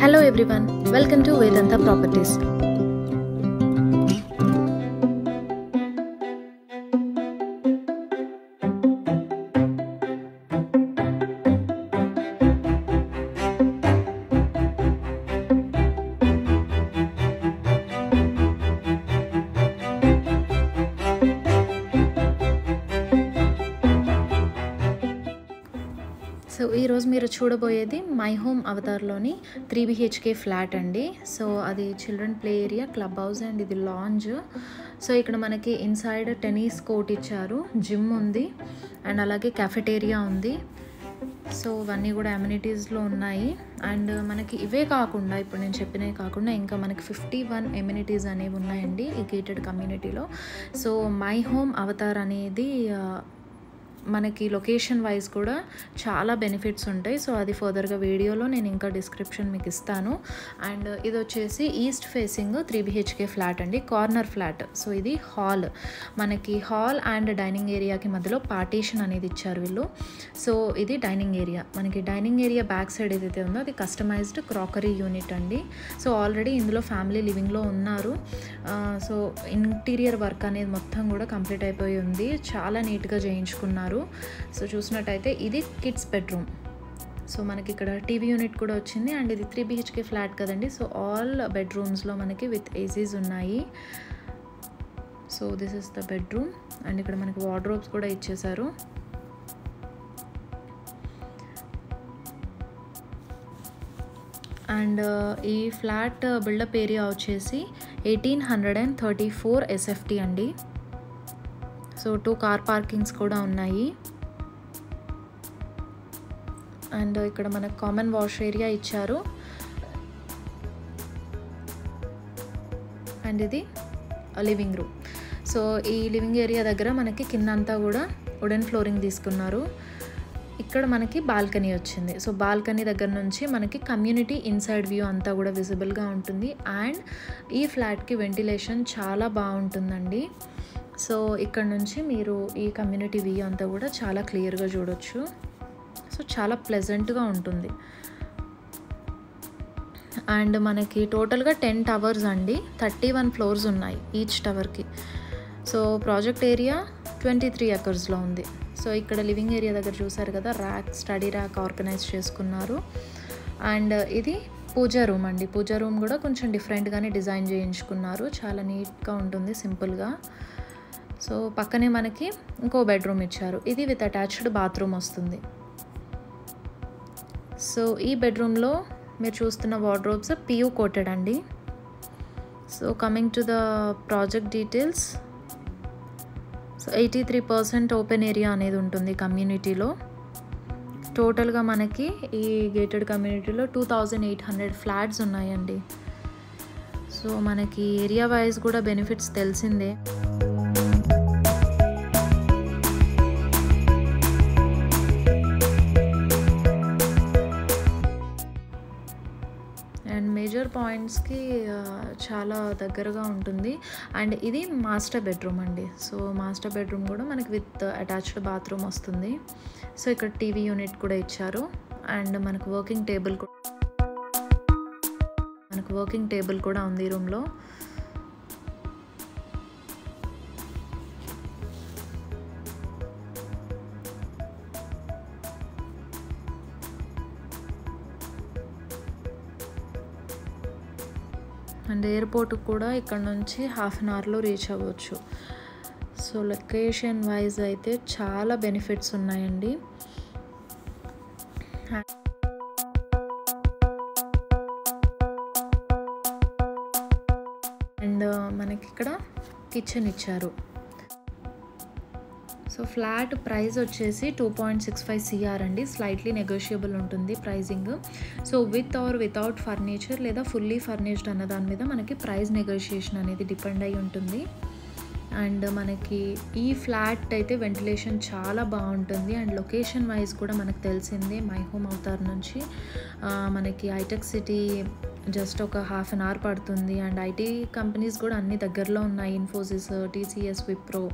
Hello everyone, welcome to Vedanta Properties. So ఈరోజు మీరు చూడబోయేది మై హోమ్ అవతార్లోని 3 BHK ఫ్లాట్ అండి. సో అది children play area, club house and ఇది లాంజ్. సో ఇక్కడ మనకి ఇన్సైడ్ టెన్నిస్ కోర్ట్ ఇచ్చారు, జిమ్ ఉంది అండ్ అలాగే క్యాఫెటేరియా ఉంది. సో ఇవన్నీ కూడా అమ్యూనిటీస్లో ఉన్నాయి. అండ్ మనకి ఇవే కాకుండా, ఇప్పుడు నేను చెప్పినవి కాకుండా ఇంకా మనకి 51 ఎమ్యూనిటీస్ అనేవి ఉన్నాయండి ఈ గేటెడ్ కమ్యూనిటీలో. సో మై హోమ్ అవతార్ అనేది మనకి లొకేషన్ వైజ్ కూడా చాలా బెనిఫిట్స్ ఉంటాయి. సో అది ఫర్దర్గా వీడియోలో నేను ఇంకా డిస్క్రిప్షన్ మీకు ఇస్తాను. అండ్ ఇది వచ్చేసి ఈస్ట్ ఫేసింగ్ 3 BHK ఫ్లాట్ అండి, కార్నర్ ఫ్లాట్. సో ఇది హాల్, మనకి హాల్ అండ్ డైనింగ్ ఏరియాకి మధ్యలో పార్టీషన్ అనేది ఇచ్చారు వీళ్ళు. సో ఇది డైనింగ్ ఏరియా, మనకి డైనింగ్ ఏరియా బ్యాక్ సైడ్ ఏదైతే ఉందో అది కస్టమైజ్డ్ క్రాకరీ యూనిట్ అండి. సో ఆల్రెడీ ఇందులో ఫ్యామిలీ లివింగ్లో ఉన్నారు. సో ఇంటీరియర్ వర్క్ అనేది మొత్తం కూడా కంప్లీట్ అయిపోయి ఉంది, చాలా నీట్గా చేయించుకున్నారు. సో చూసినట్టయితే ఇది కిడ్స్ బెడ్రూమ్. సో మనకి ఇక్కడ టీవీ యూనిట్ కూడా వచ్చింది. అండ్ ఇది 3 BHK ఫ్లాట్ కదండి. సో ఆల్ బెడ్రూమ్స్లో మనకి విత్ ఏసీస్ ఉన్నాయి. So this is the bedroom. And ఇక్కడ మనకి వార్డ్రోబ్స్ కూడా ఇచ్చేసారు. అండ్ ఈ ఫ్లాట్ బిల్డప్ ఏరియా వచ్చేసి 1834 SFT అండి. సో 2 కార్ పార్కింగ్స్ కూడా ఉన్నాయి. అండ్ ఇక్కడ మనకు కామన్ వాష్ ఏరియా ఇచ్చారు. అండ్ ఇది లివింగ్ రూమ్. సో ఈ లివింగ్ ఏరియా దగ్గర మనకి కిందంతా కూడా వుడెన్ ఫ్లోరింగ్ తీసుకున్నారు. ఇక్కడ మనకి బాల్కనీ వచ్చింది. సో బాల్కనీ దగ్గర నుంచి మనకి కమ్యూనిటీ ఇన్సైడ్ వ్యూ అంతా కూడా విజిబుల్గా ఉంటుంది. అండ్ ఈ ఫ్లాట్కి వెంటిలేషన్ చాలా బాగుంటుందండి. సో ఇక్కడ నుంచి మీరు ఈ కమ్యూనిటీ వ్యూ అంతా కూడా చాలా క్లియర్గా చూడొచ్చు. సో చాలా ప్లెజెంట్గా ఉంటుంది. అండ్ మనకి టోటల్గా 10 టవర్స్ అండి, 31 ఫ్లోర్స్ ఉన్నాయి ఈచ్ టవర్కి. సో ప్రాజెక్ట్ ఏరియా 23 ఎకర్స్లో ఉంది. సో ఇక్కడ లివింగ్ ఏరియా దగ్గర చూసారు కదా, ర్యాక్, స్టడీ ర్యాక్ ఆర్గనైజ్ చేసుకున్నారు. అండ్ ఇది పూజా రూమ్ అండి. పూజా రూమ్ కూడా కొంచెం డిఫరెంట్గానే డిజైన్ చేయించుకున్నారు, చాలా నీట్గా ఉంటుంది, సింపుల్గా. సో పక్కనే మనకి ఇంకో బెడ్రూమ్ ఇచ్చారు, ఇది విత్ అటాచ్డ్ బాత్రూమ్ వస్తుంది. సో ఈ బెడ్రూమ్లో మీరు చూస్తున్న వార్డ్రోబ్స్ PU కోటెడ్ అండి. So coming to the project details, so 83% open area అనేది ఉంటుంది కమ్యూనిటీలో. టోటల్గా మనకి ఈ గేటెడ్ కమ్యూనిటీలో 2800 ఫ్లాట్స్ ఉన్నాయండి. సో మనకి ఏరియా వైజ్ కూడా బెనిఫిట్స్ తెలిసిందే. అండ్ మేజర్ పాయింట్స్కి చాలా దగ్గరగా ఉంటుంది. అండ్ ఇది మాస్టర్ బెడ్రూమ్ అండి. సో మాస్టర్ బెడ్రూమ్ కూడా మనకి విత్ అటాచ్డ్ బాత్రూమ్ వస్తుంది. సో ఇక్కడ టీవీ యూనిట్ కూడా ఇచ్చారు. అండ్ మనకు వర్కింగ్ టేబుల్ కూడా ఉంది ఈ రూమ్లో. అండ్ ఎయిర్పోర్ట్ కూడా ఇక్కడ నుంచి 1/2 an hourలో రీచ్ అవ్వచ్చు. సో లొకేషన్ వైజ్ అయితే చాలా బెనిఫిట్స్ ఉన్నాయండి. అండ్ మనకి ఇక్కడ కిచెన్ ఇచ్చారు. సో ఫ్లాట్ ప్రైస్ వచ్చేసి 2.65 CR అండి, స్లైట్లీ నెగోషియబుల్ ఉంటుంది pricing. So with or without furniture లేదా ఫుల్లీ ఫర్నిష్డ్ అన్న దాని మీద మనకి ప్రైస్ నెగోషియేషన్ అనేది డిపెండ్ అయి ఉంటుంది. అండ్ మనకి ఈ ఫ్లాట్ అయితే వెంటిలేషన్ చాలా బాగుంటుంది. అండ్ లొకేషన్ వైజ్ కూడా మనకు తెలిసిందే, మై హోమ్ అవతార్ నుంచి మనకి హైటెక్ సిటీ జస్ట్ ఒక 1/2 an hour పడుతుంది. అండ్ ఐటీ కంపెనీస్ కూడా అన్ని దగ్గరలో ఉన్నాయి, ఇన్ఫోసిస్, TCS, విప్రో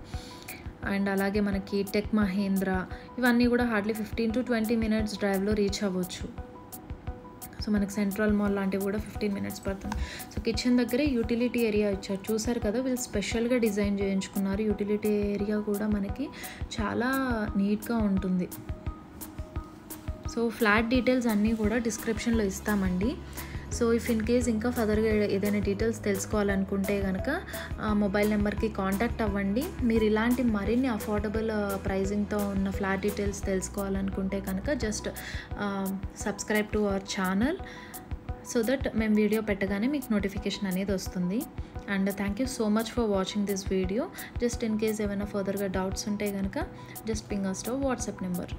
అండ్ అలాగే మనకి టెక్ మహేంద్ర, ఇవన్నీ కూడా హార్డ్లీ 15 to 20 minutes డ్రైవ్లో రీచ్ అవ్వచ్చు. సో మనకి సెంట్రల్ మాల్ లాంటివి కూడా 15 మినిట్స్ పడుతుంది. సో కిచెన్ దగ్గరే యూటిలిటీ ఏరియా ఇచ్చారు. చూసారు కదా, వీళ్ళు స్పెషల్గా డిజైన్ చేయించుకున్నారు. యూటిలిటీ ఏరియా కూడా మనకి చాలా నీట్గా ఉంటుంది. సో ఫ్లాట్ డీటెయిల్స్ అన్నీ కూడా డిస్క్రిప్షన్లో ఇస్తామండి. సో ఇఫ్ ఇన్ కేస్ ఇంకా ఫర్దర్గా ఏదైనా డీటెయిల్స్ తెలుసుకోవాలనుకుంటే కనుక మొబైల్ నెంబర్కి కాంటాక్ట్ అవ్వండి. మీరు ఇలాంటి మరిన్ని అఫోర్డబుల్ ప్రైజింగ్తో ఉన్న ఫ్లాట్ డీటెయిల్స్ తెలుసుకోవాలనుకుంటే కనుక just subscribe to our channel so that మేము వీడియో పెట్టగానే మీకు నోటిఫికేషన్ అనేది వస్తుంది. And thank you so much for watching this video. Just in case ఏమైనా ఫర్దర్గా డౌట్స్ ఉంటే కనుక just ping us to WhatsApp number.